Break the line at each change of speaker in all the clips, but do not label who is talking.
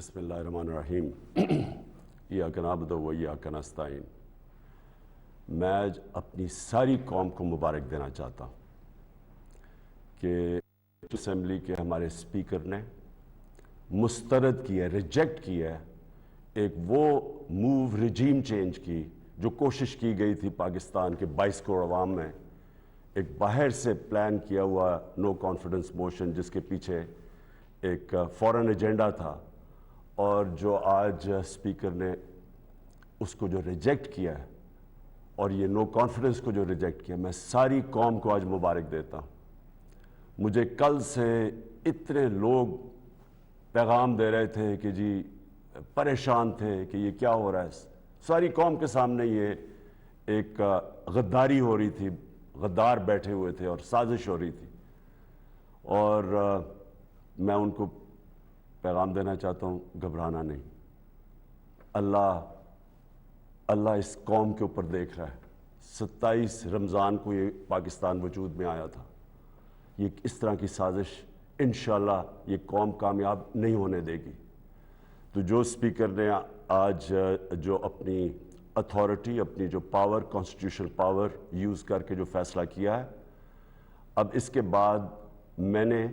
بسم اللہ الرحمن الرحیم ایاک نعبد و ایاک نستعین۔ میں آج اپنی ساری قوم کو مبارک دینا چاہتا ہوں کہ اسمبلی کے ہمارے اسپیکر نے مسترد کیا، ریجیکٹ کیا ایک وہ موو رجیم چینج کی جو کوشش کی گئی تھی پاکستان کے 22 کروڑ عوام میں، ایک باہر سے پلان کیا ہوا نو کانفیڈنس موشن جس کے پیچھے ایک فورن ایجنڈا تھا، اور جو آج اسپیکر نے اس کو جو ریجیکٹ کیا ہے اور یہ نو کانفیڈنس کو جو ریجیکٹ کیا، میں ساری قوم کو آج مبارک دیتا ہوں۔ مجھے کل سے اتنے لوگ پیغام دے رہے تھے کہ جی پریشان تھے کہ یہ کیا ہو رہا ہے، ساری قوم کے سامنے یہ ایک غداری ہو رہی تھی، غدار بیٹھے ہوئے تھے اور سازش ہو رہی تھی، اور میں ان کو پیغام دینا چاہتا ہوں گھبرانا نہیں۔ اللہ اس قوم کے اوپر دیکھ رہا ہے۔ 27 رمضان کو یہ پاکستان وجود میں آیا تھا، یہ اس طرح کی سازش انشاءاللہ یہ قوم کامیاب نہیں ہونے دے گی۔ تو جو اسپیکر نے آج جو اپنی اتھارٹی، اپنی جو پاور، کانسٹیٹیوشنل پاور یوز کر کے جو فیصلہ کیا ہے، اب اس کے بعد میں نے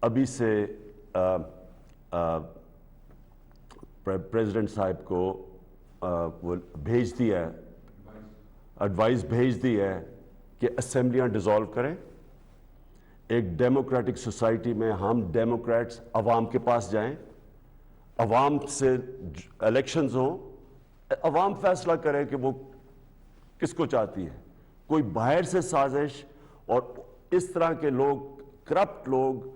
ابھی سے پریزیڈنٹ صاحب کو وہ بھیج دیا ہے، ایڈوائز بھیج دی ہے کہ اسمبلیاں ڈیزالو کریں۔ ایک ڈیموکریٹک سوسائٹی میں ہم ڈیموکریٹس عوام کے پاس جائیں، عوام سے الیکشنز ہوں، عوام فیصلہ کرے کہ وہ کس کو چاہتی ہے۔ کوئی باہر سے سازش اور اس طرح کے لوگ، کرپٹ لوگ،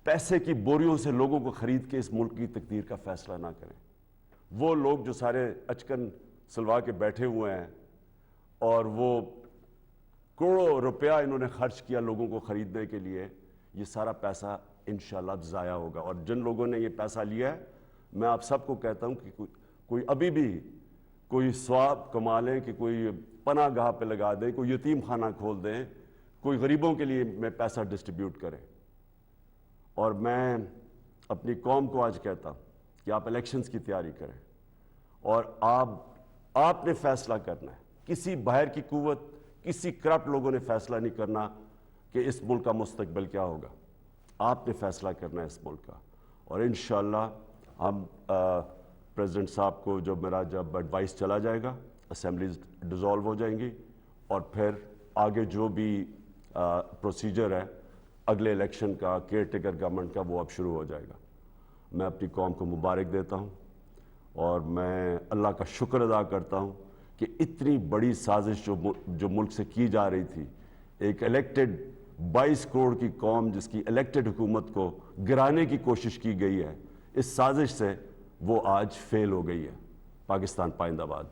پیسے کی بوریوں سے لوگوں کو خرید کے اس ملک کی تقدیر کا فیصلہ نہ کریں۔ وہ لوگ جو سارے اچکن سلوا کے بیٹھے ہوئے ہیں اور وہ کروڑوں روپیہ انہوں نے خرچ کیا لوگوں کو خریدنے کے لیے، یہ سارا پیسہ انشاءاللہ اب ضائع ہوگا۔ اور جن لوگوں نے یہ پیسہ لیا ہے، میں آپ سب کو کہتا ہوں کہ کوئی ابھی بھی کوئی ثواب کما لیں، کہ کوئی پناہ گاہ پہ لگا دیں، کوئی یتیم خانہ کھول دیں، کوئی غریبوں کے لیے میں پیسہ ڈسٹریبیوٹ کریں۔ اور میں اپنی قوم کو آج کہتا ہوں کہ آپ الیکشنز کی تیاری کریں، اور آپ نے فیصلہ کرنا ہے۔ کسی باہر کی قوت، کسی کرپٹ لوگوں نے فیصلہ نہیں کرنا کہ اس ملک کا مستقبل کیا ہوگا۔ آپ نے فیصلہ کرنا ہے اس ملک کا، اور انشاءاللہ ہم پریزیڈنٹ صاحب کو جب ایڈوائس چلا جائے گا، اسمبلیز ڈیزالو ہو جائیں گی، اور پھر آگے جو بھی پروسیجر ہے اگلے الیکشن کا، کیئر ٹیکر گورنمنٹ کا، وہ اب شروع ہو جائے گا۔ میں اپنی قوم کو مبارک دیتا ہوں، اور میں اللہ کا شکر ادا کرتا ہوں کہ اتنی بڑی سازش جو ملک سے کی جا رہی تھی، ایک الیکٹڈ 22 کروڑ کی قوم جس کی الیکٹڈ حکومت کو گرانے کی کوشش کی گئی ہے، اس سازش سے وہ آج فیل ہو گئی ہے۔ پاکستان پائندہ باد۔